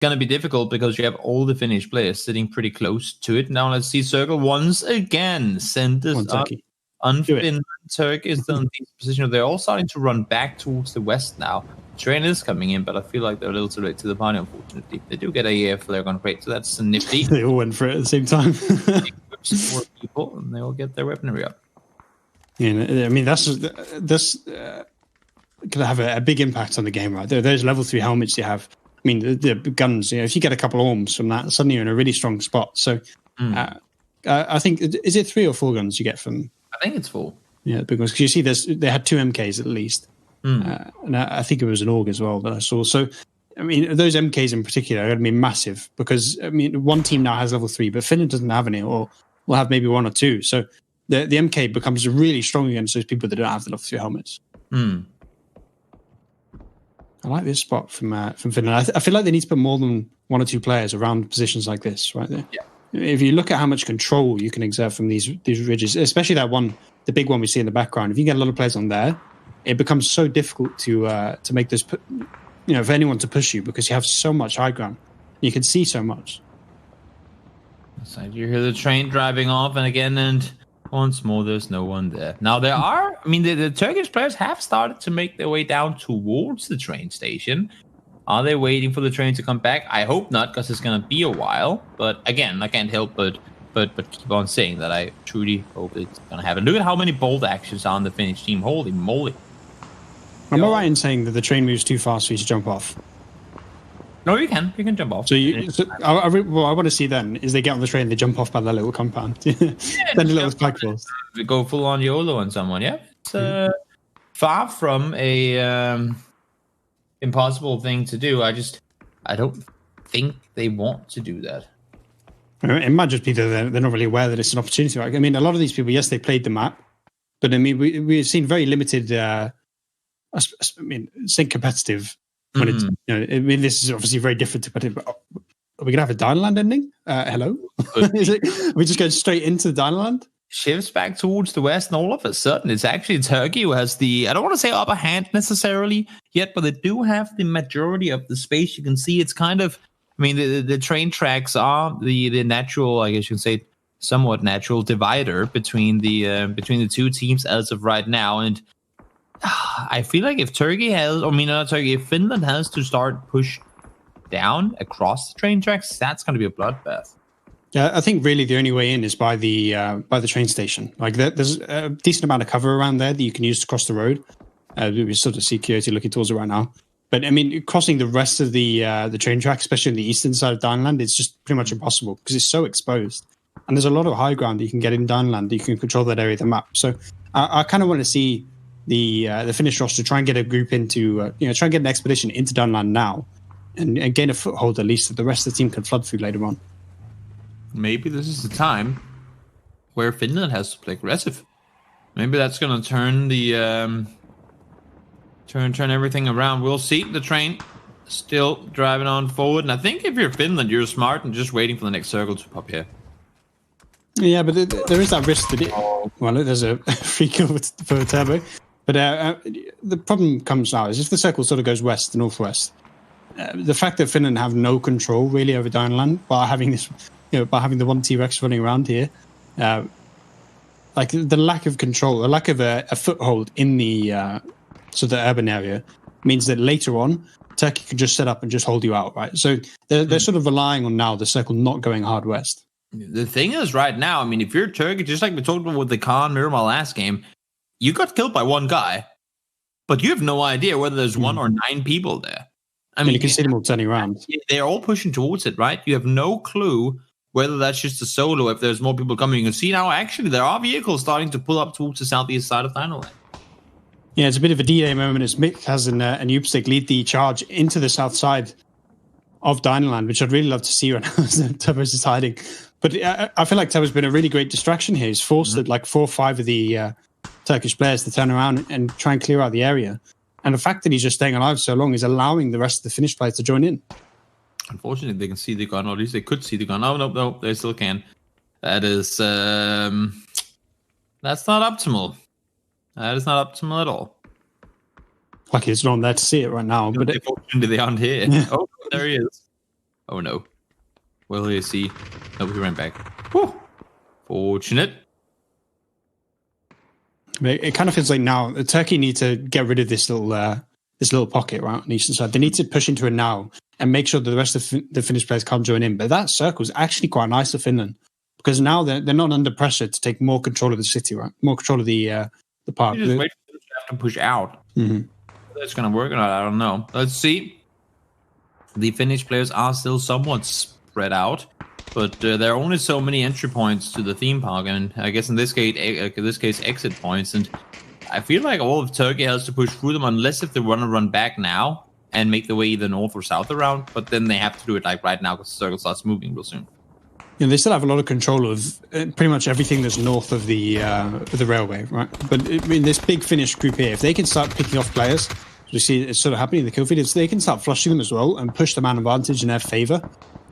going to be difficult because you have all the Finnish players sitting pretty close to it. Now let's see Circle once again send this up. Finland. Turkey is still in this position. They're all starting to run back towards the west now. Train is coming in, but I feel like they're a little too late to the party, unfortunately. They do get a flare gun crate, so that's nifty. They all went for it at the same time. More people, and they will get their weaponry up. Yeah, I mean, that's going to have a big impact on the game, right? Those level 3 helmets you have. I mean, the guns, if you get a couple of arms from that, suddenly you're in a really strong spot. So I think, is it 3 or 4 guns you get from? I think it's 4. Yeah, because you see they had 2 MKs at least. And I think it was an AUG as well that I saw. So, I mean, those MKs in particular are going to be massive because, I mean, one team now has level 3, but Finland doesn't have any, or will have maybe 1 or 2. So the MK becomes really strong against those people that don't have the level 3 helmets. I like this spot from Finland. I feel like they need to put more than 1 or 2 players around positions like this, right there. Yeah. If you look at how much control you can exert from these ridges, especially that one, the big one we see in the background, if you get a lot of players on there, it becomes so difficult to make this, for anyone to push you because you have so much high ground. You can see so much. So you hear the train driving off, and once more, there's no one there. Now there are, I mean, the Turkish players have started to make their way down towards the train station. Are they waiting for the train to come back? I hope not, because it's going to be a while. But again, I can't help but keep on saying that I truly hope it's going to happen. Look at how many bold actions are on the Finnish team. Holy moly. Am I right in saying that the train moves too fast for you to jump off? No, you can. You can jump off. So I want to see then is they get on the train, they jump off by that little compound. Then a little spike falls. Go full on YOLO on someone. Yeah, it's far from a impossible thing to do. I don't think they want to do that. It might just be that they're not really aware that it's an opportunity. Right? I mean, a lot of these people, yes, they played the map, but I mean, we've seen very limited. I mean, saying competitive. When it's, I mean, this is obviously very different to competitive. Are we gonna have a Dynaland ending? Hello, are we just going straight into the Dynaland? Shifts back towards the west, and all of a sudden, it's actually Turkey who has the, I don't want to say upper hand necessarily yet, but they do have the majority of the space. You can see it's kind of, I mean, the train tracks are the natural, I guess you can say, somewhat natural divider between the two teams as of right now. And I feel like if if Finland has to start push down across the train tracks, that's going to be a bloodbath. Yeah, I think really the only way in is by the train station. Like there's a decent amount of cover around there that you can use to cross the road. We sort of see Coyote looking towards it right now. But I mean, crossing the rest of the train track, especially on the eastern side of Dynaland, it's just pretty much impossible because it's so exposed. And there's a lot of high ground that you can get in Dynaland. You can control that area of the map. So I kind of want to see the Finnish roster try and get a group into, try and get an expedition into Dynaland now and gain a foothold at least that the rest of the team can flood through later on. Maybe this is the time where Finland has to play aggressive. Maybe that's going to turn the turn everything around. We'll see. The train still driving on forward, and I think if you're Finland, you're smart and just waiting for the next circle to pop here. Yeah, but there is that risk that there's a free kill for Turbo. But the problem comes now is if the circle sort of goes west to northwest, the fact that Finland have no control really over Dynaland while having this. By having the one T-Rex running around here, like the lack of control, the lack of a foothold in the sort of urban area means that later on, Turkey can just set up and just hold you out, right? So they're sort of relying on now the circle not going hard west. The thing is right now, I mean, if you're Turkey, just like we talked about with the Khan Miramar last game, you got killed by one guy, but you have no idea whether there's 1 or 9 people there. I mean, you can see them all turning around. They're all pushing towards it, right? You have no clue whether that's just a solo, if there's more people coming. You can see now, actually, there are vehicles starting to pull up towards the southeast side of Dynaland. Yeah, it's a bit of a D-Day moment as Mick has an Upstick lead the charge into the south side of Dynaland, which I'd really love to see right now as Turbo's is hiding. But I feel like Turbo's been a really great distraction here. He's forced like 4 or 5 of the Turkish players to turn around and try and clear out the area. And the fact that he's just staying alive so long is allowing the rest of the Finnish players to join in. Unfortunately, they can see the gun, or at least they could see the gun. Oh, no, they still can. That is, that's not optimal. That is not optimal at all. Lucky it's not there to see it right now. But unfortunately, they aren't here. Yeah. Oh, there he is. Oh no. Will he see? No, he ran back. Whew. Fortunate. It kind of feels like now Turkey need to get rid of this little pocket right on the eastern side. They need to push into it now and make sure that the rest of the Finnish players can't join in. But that circle is actually quite nice for Finland because now they're not under pressure to take more control of the city, right? More control of the park. You just wait for them to have to push out. Mm-hmm. That's going to work or not, I don't know. Let's see. The Finnish players are still somewhat spread out, but there are only so many entry points to the theme park, and I guess in this case, exit points. And I feel like all of Turkey has to push through them, unless if they want to run back now and make the way either north or south around. But then they have to do it like right now because the circle starts moving real soon. Yeah, they still have a lot of control of pretty much everything that's north of the railway, right? But I mean, this big Finnish group here, if they can start picking off players, you see it's sort of happening in the kill feed, if they can start flushing them as well and push the man advantage in their favor,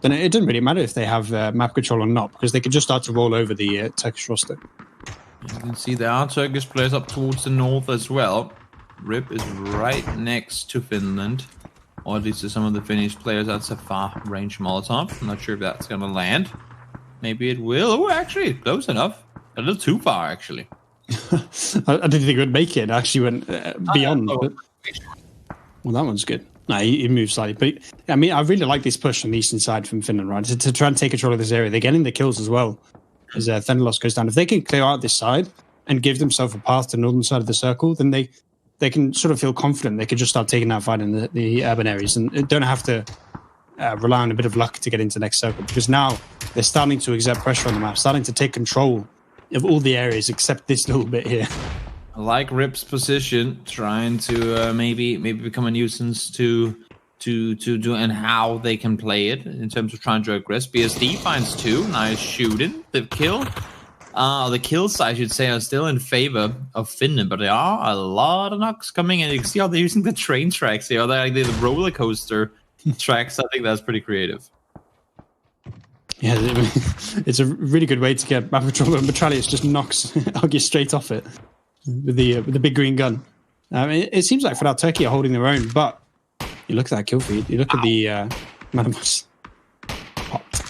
then it doesn't really matter if they have map control or not, because they can just start to roll over the Turkish roster. You can see there are Turkish players up towards the north as well. Rip is right next to Finland, or at least to some of the Finnish players. That's a far-range Molotov. I'm not sure if that's going to land. Maybe it will. Oh, actually, close enough. A little too far, actually. I didn't think it would make it. It actually went beyond. But... Well, that one's good. No, he moved slightly. But, I mean, I really like this push on the eastern side from Finland, right? To try and take control of this area. They're getting the kills as well as Thendelos goes down. If they can clear out this side and give themselves a path to the northern side of the circle, then they can sort of feel confident. They can just start taking that fight in the urban areas and don't have to rely on a bit of luck to get into the next circle, because now they're starting to exert pressure on the map, starting to take control of all the areas except this little bit here. I like Rip's position, trying to maybe become a nuisance to do and how they can play it in terms of trying to aggress. BSD finds two. Nice shooting. The kills, I should say, are still in favor of Finland, but there are a lot of knocks coming, and you can see how they're using the train tracks here. They're like the roller coaster tracks. I think that's pretty creative. Yeah, it's a really good way to get map control, but Metralius just knocks Augie straight off it with the big green gun. It seems like for now Turkey are holding their own, but you look at that kill feed, you look at the Manamos.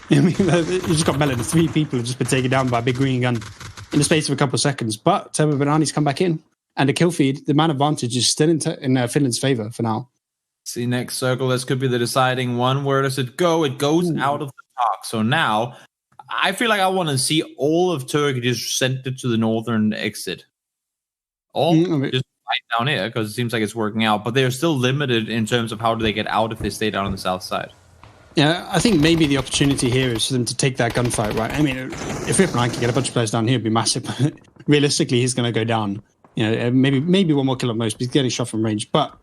I mean, you just got melted. 3 people have just been taken down by a big green gun in the space of a couple of seconds, but Turbo Banani's come back in, and the kill feed, the man advantage is still in Finland's favor for now. See, next circle, this could be the deciding one. Where does it go? It goes out of the park. So now, I feel like I want to see all of Turkey just sent it to the northern exit. Just right down here, because it seems like it's working out. But they're still limited in terms of how do they get out if they stay down on the south side. Yeah, I think maybe the opportunity here is for them to take that gunfight, right? I mean, if Rip and I can get a bunch of players down here, it'd be massive. But realistically, he's going to go down. You know, maybe one more kill at most, but he's getting shot from range. But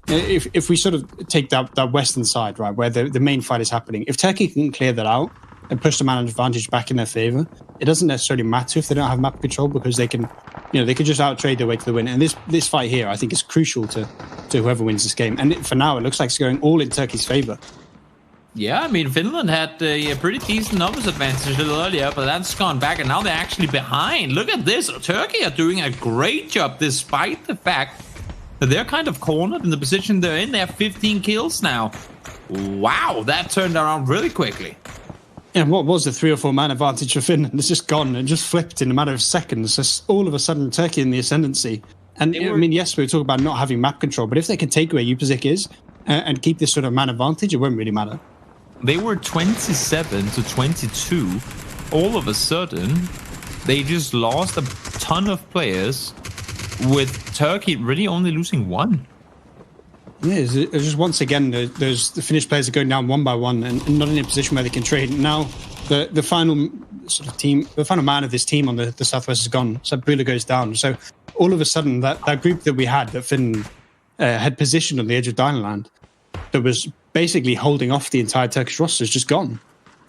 if we sort of take that western side, right, where the main fight is happening, if Turkey can clear that out and push the man advantage back in their favor, it doesn't necessarily matter if they don't have map control, because they can just outtrade their way to the win. And this fight here, I think, is crucial to whoever wins this game. And for now, it looks like it's going all in Turkey's favor. Yeah, I mean, Finland had a pretty decent numbers advantage a little earlier, but that's gone back, and now they're actually behind. Look at this. Turkey are doing a great job, despite the fact that they're kind of cornered in the position they're in. They have 15 kills now. Wow, that turned around really quickly. Yeah, what was the 3 or 4 man advantage for Finland? It's just gone and just flipped in a matter of seconds. Just all of a sudden, Turkey in the ascendancy. And I mean, yes, we were talking about not having map control, but if they can take where Upazik is and keep this sort of man advantage, it won't really matter. They were 27 to 22. All of a sudden, they just lost a ton of players, with Turkey really only losing 1. Yeah, it's just once again, the Finnish players are going down one by one and not in a position where they can trade. Now, the final sort of team, the final man of this team on the southwest is gone. So Brula goes down. So all of a sudden, that group that we had, that Finland had positioned on the edge of Dynaland, that was basically holding off the entire Turkish roster, is just gone.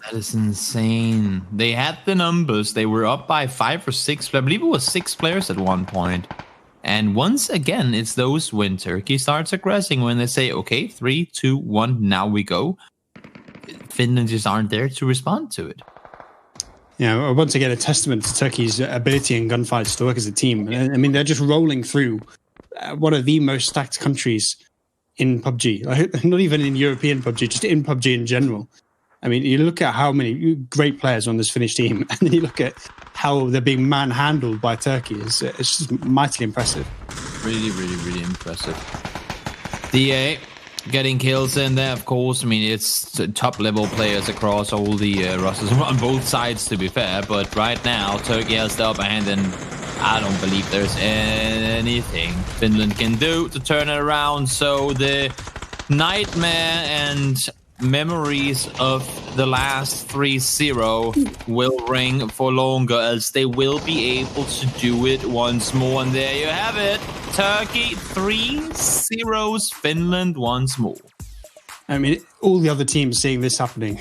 That is insane. They had the numbers. They were up by 5 or 6. I believe it was 6 players at one point. And once again, it's those when Turkey starts aggressing, when they say, okay, 3, 2, 1, now we go. Finland just aren't there to respond to it. Yeah, once again, a testament to Turkey's ability in gunfights to work as a team. I mean, they're just rolling through one of the most stacked countries in PUBG. Not even in European PUBG, just in PUBG in general. I mean, you look at how many great players on this Finnish team, and then you look at how they're being manhandled by Turkey. It's just mightily impressive. Really, really, really impressive. DA getting kills in there, of course. I mean, it's top level players across all the rosters on both sides, to be fair. But right now, Turkey has the upper hand, and I don't believe there's anything Finland can do to turn it around. So the nightmare and memories of the last 3-0 will ring for longer, as they will be able to do it once more. And there you have it. Turkey 3-0 Finland once more. I mean, all the other teams seeing this happening